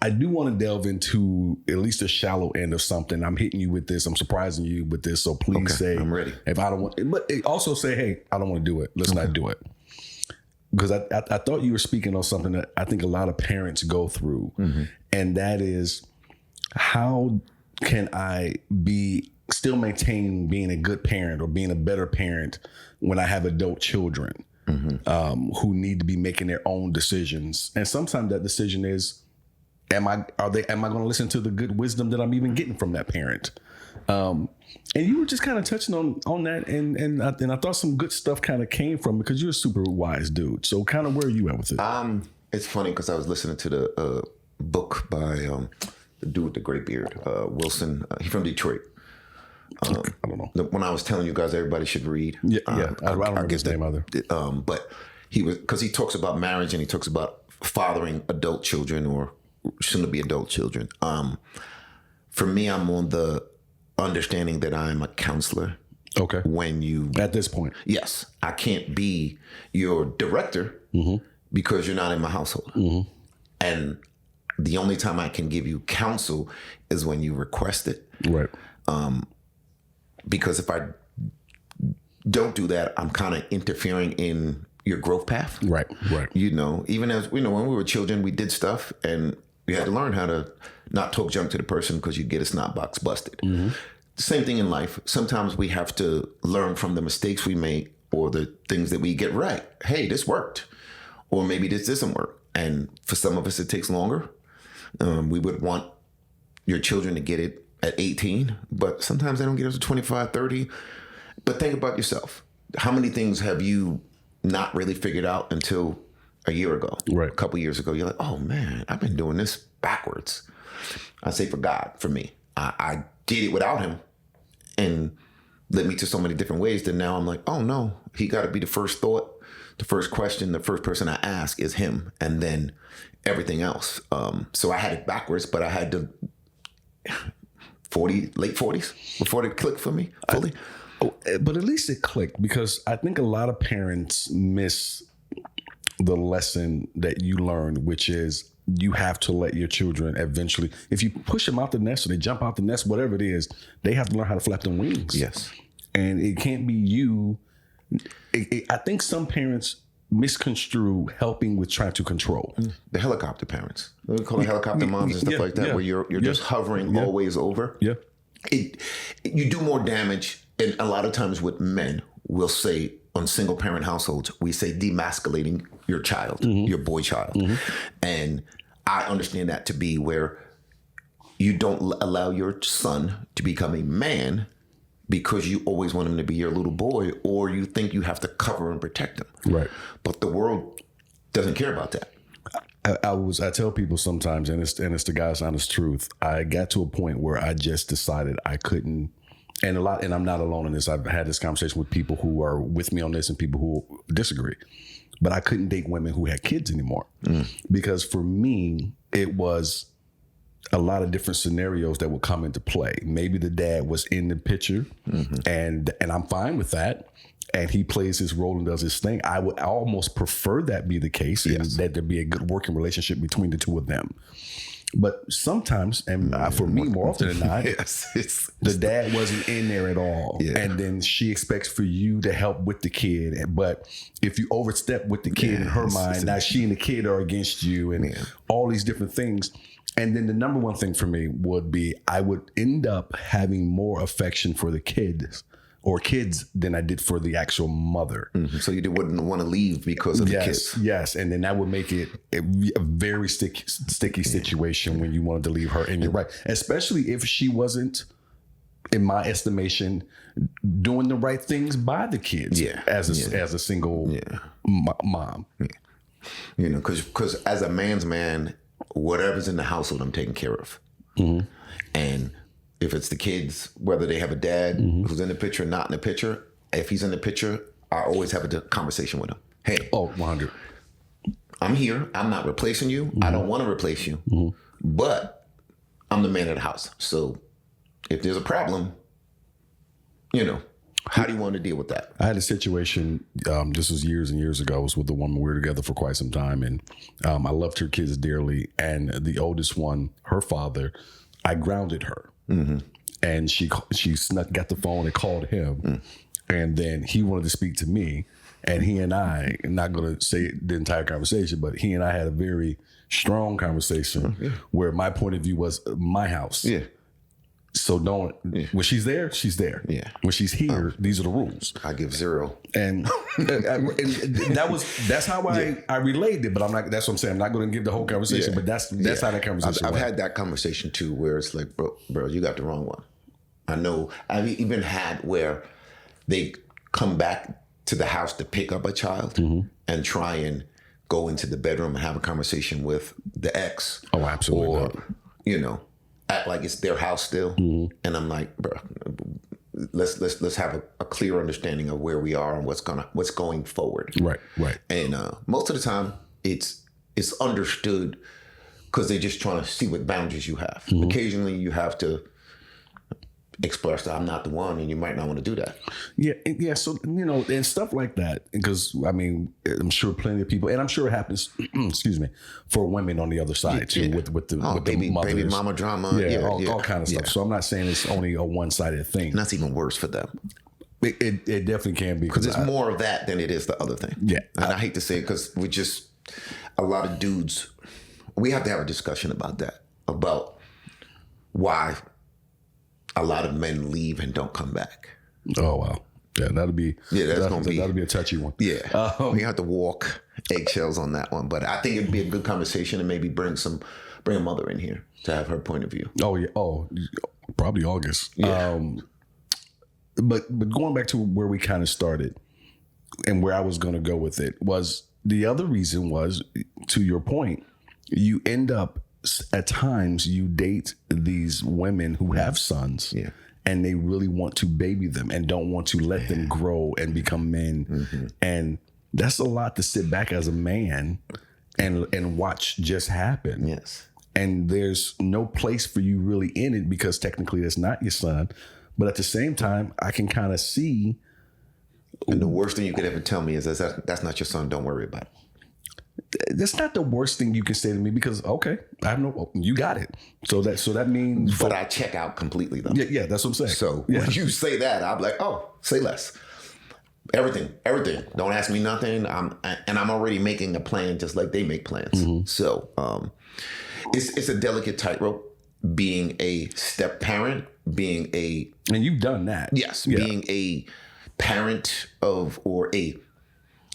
I do want to delve into at least the shallow end of something. I'm hitting you with this. I'm surprising you with this. So please say, I'm ready. If I don't want, but also say, hey, I don't want to do it. Let's not do it. Because I thought you were speaking on something that I think a lot of parents go through. And that is, how can I still maintain being a good parent or being a better parent when I have adult children who need to be making their own decisions? And sometimes that decision is, am I going to listen to the good wisdom that I'm even getting from that parent? And you were just kind of touching on that, and I thought some good stuff kind of came from, because you're a super wise dude. So kind of where are you at with it? It's funny because I was listening to the book by the dude with the great beard, Wilson. He's from Detroit. I don't know. When I was telling you guys everybody should read. Yeah. I don't remember his name either. But because he talks about marriage and he talks about fathering adult children or soon to be adult children. For me, I'm on the understanding that I'm a counselor. Okay. At this point. Yes. I can't be your director because you're not in my household. And the only time I can give you counsel is when you request it. Right. Because if I don't do that, I'm kind of interfering in your growth path. Right. Even as, when we were children, we did stuff and we had to learn how to not talk junk to the person because you get a snot box busted. Same thing in life. Sometimes we have to learn from the mistakes we make or the things that we get right. Hey, this worked. Or maybe this doesn't work. And for some of us, it takes longer. We would want your children to get it at 18, but sometimes they don't get it to 25, 30. But think about yourself. How many things have you not really figured out until a year ago? Right. A couple years ago, you're like, oh man, I've been doing this backwards. I say for God, for me, I did it without him and led me to so many different ways that now I'm like, oh no, he got to be the first thought, the first question, the first person I ask is him, and then everything else. So I had it backwards, but I had to late 40s before it clicked for me fully. But at least it clicked, because I think a lot of parents miss the lesson that you learned, which is you have to let your children eventually, if you push them out the nest or they jump out the nest, whatever it is, they have to learn how to flap their wings. Yes. And it can't be you. I think some parents misconstrue helping with trying to control. The helicopter parents. We call it helicopter moms and stuff like that, where you're just hovering always over. Yeah. You do more damage, and a lot of times with men, we'll say on single parent households, we say demasculating your child, your boy child. And I understand that to be where you don't allow your son to become a man because you always want him to be your little boy, or you think you have to cover and protect him. Right. But the world doesn't care about that. I tell people sometimes, and it's the God's honest truth, I got to a point where I just decided I couldn't, and I'm not alone in this. I've had this conversation with people who are with me on this and people who disagree, but I couldn't date women who had kids anymore because for me, it was a lot of different scenarios that would come into play. Maybe the dad was in the picture and I'm fine with that. And he plays his role and does his thing. I would almost prefer that be the case, and that there be a good working relationship between the two of them. But sometimes, and for me, more often than not, the dad wasn't in there at all. Yeah. And then she expects for you to help with the kid. But if you overstep with the kid in her mind, now she and the kid are against you and all these different things. And then the number one thing for me would be I would end up having more affection for the kids than I did for the actual mother. So you wouldn't want to leave because of the kids. Yes. And then that would make it a very sticky situation when you wanted to leave her. And you're right. Especially if she wasn't, in my estimation, doing the right things by the kids as a single mom. Yeah. You know, because as a man's man, whatever's in the household, I'm taking care of. And if it's the kids, whether they have a dad who's in the picture or not in the picture, if he's in the picture, I always have a conversation with him. Hey. 100. I'm here. I'm not replacing you. I don't want to replace you. But I'm the man of the house. So if there's a problem, you know. How do you want to deal with that? I had a situation, this was years and years ago. I was with a woman. We were together for quite some time, and I loved her kids dearly. And the oldest one, her father, I grounded her. And she got the phone and called him. And then he wanted to speak to me. And he and I, I'm not going to say the entire conversation, but he and I had a very strong conversation where my point of view was my house. Yeah. So when she's there, she's there. Yeah. When she's here, these are the rules. I give 0. And that's how I relayed it. But I'm not. That's what I'm saying. I'm not going to give the whole conversation. But that's how that conversation. I've had that conversation too, where it's like, bro, you got the wrong one. I know. I've even had where they come back to the house to pick up a child and try and go into the bedroom and have a conversation with the ex. Oh, absolutely. Or, act like it's their house still. And I'm like, bro, let's have a clear understanding of where we are and what's going forward. Right. And most of the time it's understood because they're just trying to see what boundaries you have. Occasionally you have to express that I'm not the one, and you might not want to do that. Yeah. So and stuff like that, because I mean, I'm sure plenty of people, and I'm sure it happens. excuse me, for women on the other side too, with the baby mama drama, all kind of stuff. Yeah. So I'm not saying it's only a one-sided thing. And that's even worse for them. It definitely can be, because it's more of that than it is the other thing. Yeah, and I hate to say it because a lot of dudes, we have to have a discussion about that, about why a lot of men leave and don't come back. Oh, wow. Yeah, that'll be a touchy one. Yeah. We have to walk eggshells on that one. But I think it'd be a good conversation, and maybe bring a mother in here to have her point of view. Oh, yeah. Oh, probably August. Yeah. But going back to where we kind of started and where I was going to go with it, was the other reason was, to your point, you end up, at times you date these women who have sons, and they really want to baby them and don't want to let them grow and become men. And that's a lot to sit back as a man and watch just happen. Yes. And there's no place for you really in it, because technically that's not your son. But at the same time, I can kind of see. And the worst thing you could ever tell me is that's not your son. Don't worry about it. That's not the worst thing you can say to me, because you got it. So that means. But I check out completely though. Yeah, that's what I'm saying. So when you say that, I'm like, oh, say less. Everything. Don't ask me nothing. I'm already making a plan, just like they make plans. So it's a delicate tightrope, being a step parent, and you've done that. Yes, being a parent of, or a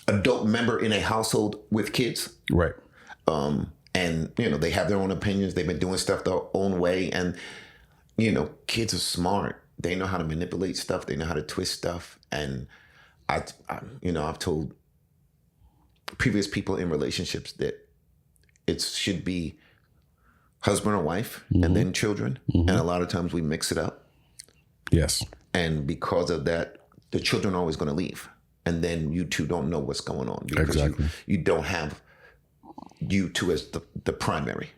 adult member in a household with kids. Right. And they have their own opinions. They've been doing stuff their own way. And, kids are smart. They know how to manipulate stuff. They know how to twist stuff. And I've told previous people in relationships that it should be husband or wife and then children. And a lot of times we mix it up. Yes. And because of that, the children are always going to leave. And then you two don't know what's going on, because exactly. you don't have you two as the primary.